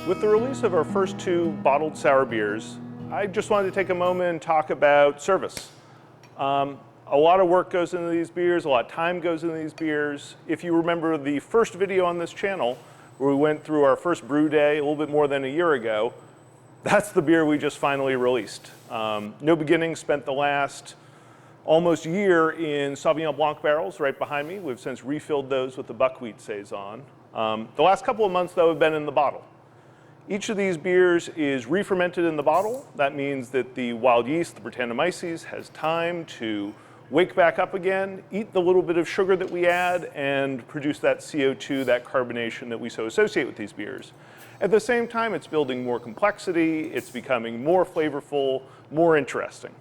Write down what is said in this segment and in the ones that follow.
With the release of our first two bottled sour beers, I just wanted to take a moment and talk about service. A lot of work goes into these beers, a lot of time goes into these beers. If you remember the first video on this channel, where we went through our first brew day a little bit more than a year ago, that's the beer we just finally released. No Beginnings spent the last almost year in Sauvignon Blanc barrels right behind me. We've since refilled those with the buckwheat Saison. The last couple of months, though, have been in the bottle. Each of these beers is re-fermented in the bottle. That means that the wild yeast, the Brettanomyces, has time to wake back up again, eat the little bit of sugar that we add, and produce that CO2, that carbonation that we so associate with these beers. At the same time, it's building more complexity, it's becoming more flavorful, more interesting.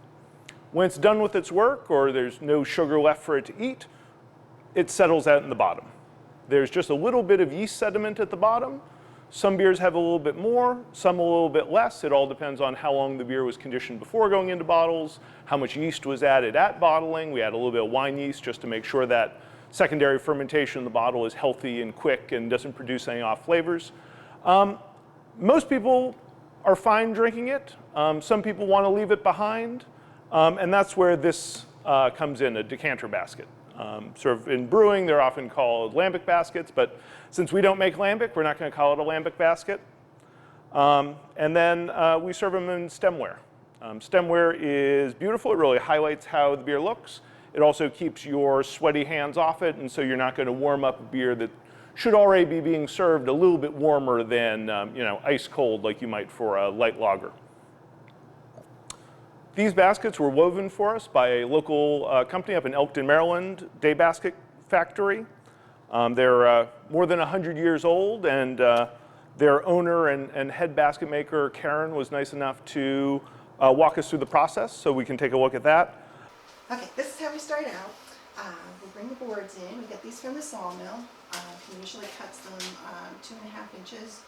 When it's done with its work, or there's no sugar left for it to eat, it settles out in the bottom. There's just a little bit of yeast sediment at the bottom. Some beers have a little bit more, some a little bit less. It all depends on how long the beer was conditioned before going into bottles, how much yeast was added at bottling. We add a little bit of wine yeast just to make sure that secondary fermentation in the bottle is healthy and quick and doesn't produce any off flavors. Most people are fine drinking it. Some people want to leave it behind, and that's where this comes in, a decanter basket. Sort of in brewing, they're often called lambic baskets, but since we don't make lambic, we're not going to call it a lambic basket. And then we serve them in stemware. Stemware is beautiful. It really highlights how the beer looks. It also keeps your sweaty hands off it, and so you're not going to warm up a beer that should already be being served a little bit warmer than ice cold like you might for a light lager. These baskets were woven for us by a local company up in Elkton, Maryland, Day Basket Factory. They're more than 100 years old, and their owner and head basket maker, Karen, was nice enough to walk us through the process, so we can take a look at that. Okay, this is how we start out. We bring the boards in. We get these from the sawmill. He usually cuts them 2.5 inches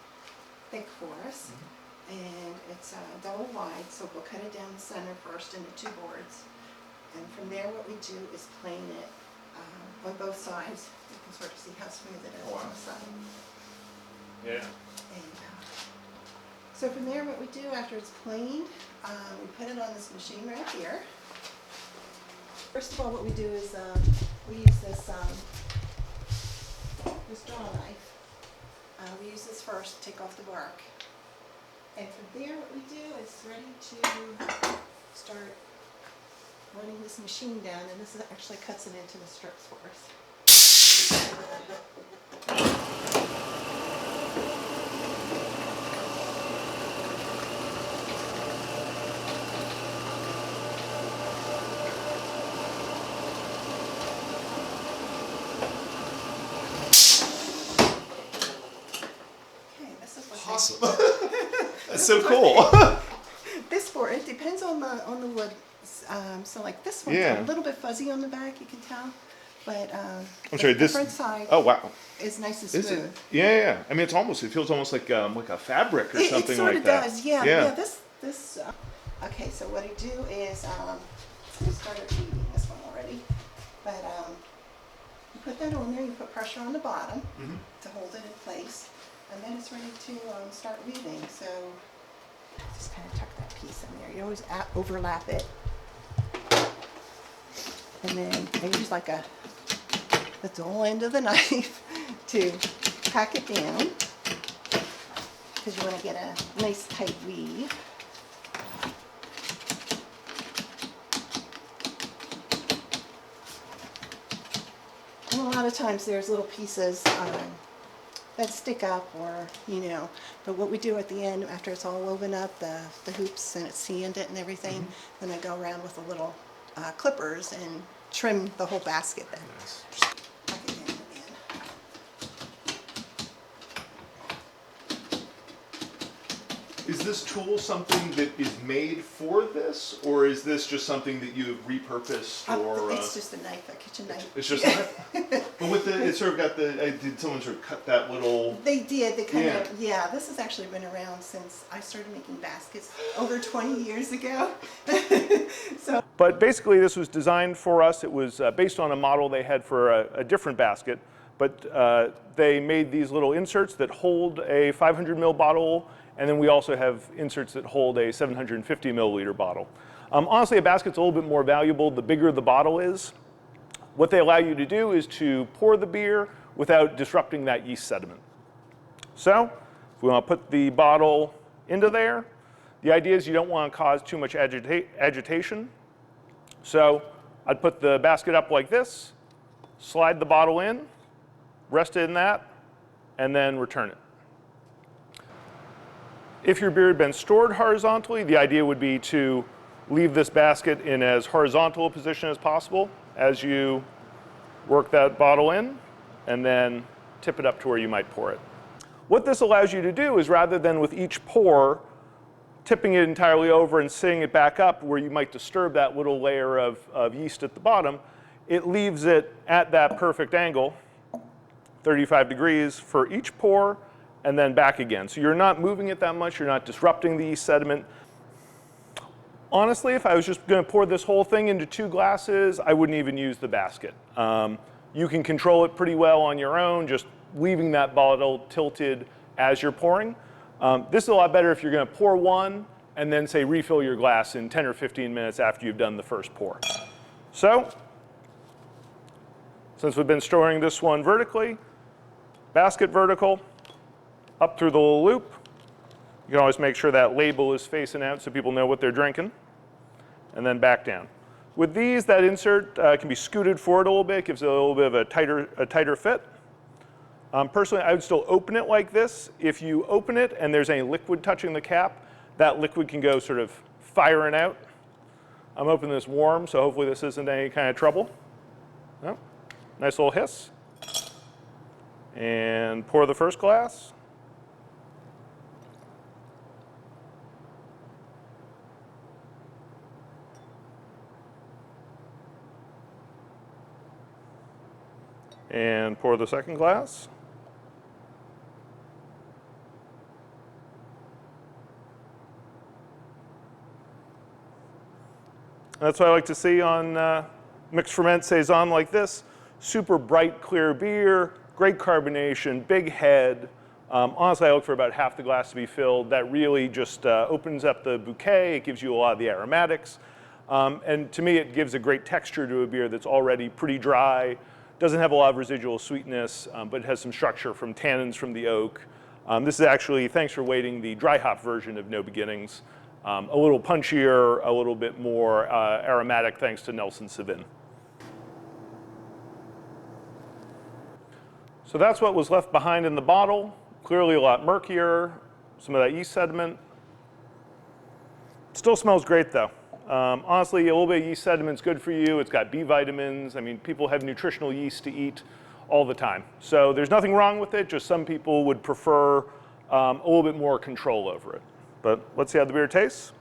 thick for us. And it's double wide, so we'll cut it down the center first into 2 boards. And from there what we do is plane it on both sides. You can sort of see how smooth it is on the side. Yeah. And so from there what we do after it's planed, we put it on this machine right here. First of all, what we do is we use this draw knife. We use this first to take off the bark. And from there, what we do is ready to start running this machine down, and this actually cuts it into the strips for us. Okay, this is what awesome. That's so cool. This board, it depends on the wood. So like this one's a little bit fuzzy on the back, you can tell. But I'm sorry, the front side is nice and smooth. It? Yeah. I mean, it feels almost like a fabric or something like that. It sort of does, yeah. This. Okay, so what I do is I started reading this one already, but you put that on there. You put pressure on the bottom to hold it in place. And then it's ready to start weaving. So just kind of tuck that piece in there. You always overlap it. And then I use like the dull end of the knife to pack it down, because you want to get a nice tight weave. And a lot of times there's little pieces that stick up, or but what we do at the end, after it's all woven up, the hoops, and it's sanded and everything, then I go around with the little clippers and trim the whole basket then. Nice. Tuck it down again. Is this tool something that is made for this, or is this just something that you have repurposed? Or it's just a knife, a kitchen knife. It's just a knife? But with the, it sort of got the, did someone sort of cut that little? They did. They kind Yeah. of, yeah. This has actually been around since I started making baskets over 20 years ago. So. But basically, this was designed for us. It was based on a model they had for a different basket. But they made these little inserts that hold a 500 ml bottle, and then we also have inserts that hold a 750 milliliter bottle. Honestly, a basket's a little bit more valuable the bigger the bottle is. What they allow you to do is to pour the beer without disrupting that yeast sediment. So, if we want to put the bottle into there, the idea is you don't want to cause too much agitation. So, I'd put the basket up like this, slide the bottle in, rest it in that, and then return it. If your beer had been stored horizontally, the idea would be to leave this basket in as horizontal a position as possible as you work that bottle in, and then tip it up to where you might pour it. What this allows you to do is rather than with each pour, tipping it entirely over and sitting it back up where you might disturb that little layer of yeast at the bottom, it leaves it at that perfect angle, 35 degrees for each pour, and then back again. So you're not moving it that much, you're not disrupting the yeast sediment. Honestly, if I was just going to pour this whole thing into 2 glasses, I wouldn't even use the basket. You can control it pretty well on your own, just leaving that bottle tilted as you're pouring. This is a lot better if you're going to pour one and then, say, refill your glass in 10 or 15 minutes after you've done the first pour. So, since we've been storing this one vertically, basket vertical, up through the little loop. You can always make sure that label is facing out so people know what they're drinking, and then back down. With these, that insert can be scooted forward a little bit, gives it a little bit of a tighter fit. Personally, I would still open it like this. If you open it and there's any liquid touching the cap, that liquid can go sort of firing out. I'm opening this warm, so hopefully this isn't any kind of trouble. Oh, nice little hiss. And pour the first glass. And pour the second glass. That's what I like to see on mixed ferment Saison like this. Super bright, clear beer, great carbonation, big head. Honestly, I look for about half the glass to be filled. That really just opens up the bouquet. It gives you a lot of the aromatics. And to me, it gives a great texture to a beer that's already pretty dry. Doesn't have a lot of residual sweetness, but it has some structure from tannins from the oak. This is actually, thanks for waiting, the dry hop version of No Beginnings. A little punchier, a little bit more aromatic thanks to Nelson Sauvin. So that's what was left behind in the bottle. Clearly a lot murkier, some of that yeast sediment. Still smells great though. Honestly, a little bit of yeast sediment's good for you. It's got B vitamins. I mean, people have nutritional yeast to eat all the time. So there's nothing wrong with it, just some people would prefer a little bit more control over it. But let's see how the beer tastes.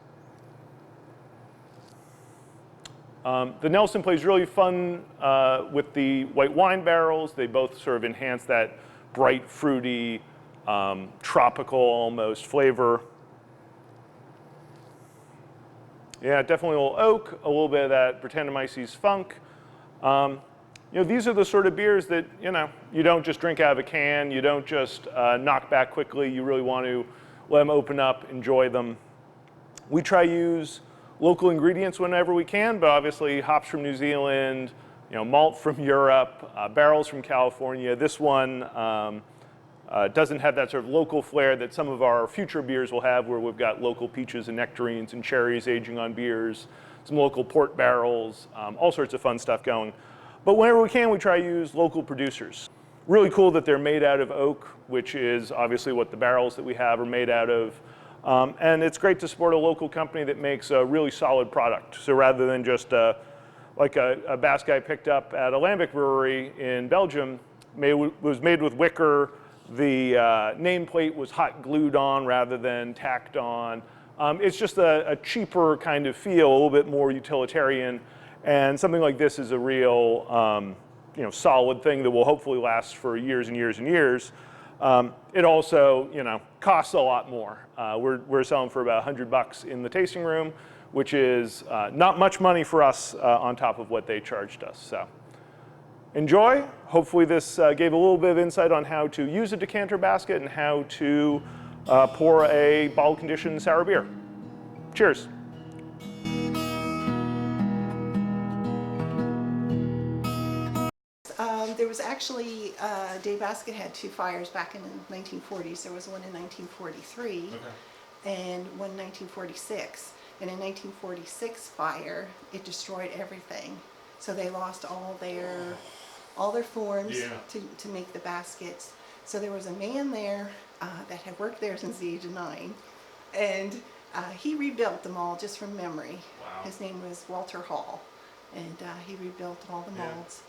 The Nelson plays really fun with the white wine barrels. They both sort of enhance that bright, fruity, tropical almost flavor. Yeah, definitely a little oak, a little bit of that Brettanomyces funk. You know, these are the sort of beers that, you know, you don't just drink out of a can, you don't just knock back quickly, you really want to let them open up, enjoy them. We try to use local ingredients whenever we can, but obviously hops from New Zealand, you know, malt from Europe, barrels from California. This one doesn't have that sort of local flair that some of our future beers will have, where we've got local peaches and nectarines and cherries aging on beers, some local port barrels, all sorts of fun stuff going. But whenever we can, we try to use local producers. Really cool that they're made out of oak, which is obviously what the barrels that we have are made out of. And it's great to support a local company that makes a really solid product. So rather than just like a basket I picked up at a Lambic brewery in Belgium, was made with wicker. The nameplate was hot glued on rather than tacked on. It's just a cheaper kind of feel, a little bit more utilitarian. And something like this is a real solid thing that will hopefully last for years and years and years. It also, costs a lot more. We're selling for about $100 in the tasting room, which is not much money for us on top of what they charged us. So enjoy. Hopefully this gave a little bit of insight on how to use a decanter basket and how to pour a bottle conditioned sour beer. Cheers. There was actually, Dave Basket had two fires back in the 1940s. There was one in 1943 and one in 1946. And in 1946 fire, it destroyed everything. So they lost all their forms to make the baskets. So there was a man there that had worked there since the age of 9, and he rebuilt them all just from memory. Wow. His name was Walter Hall, and he rebuilt all the molds.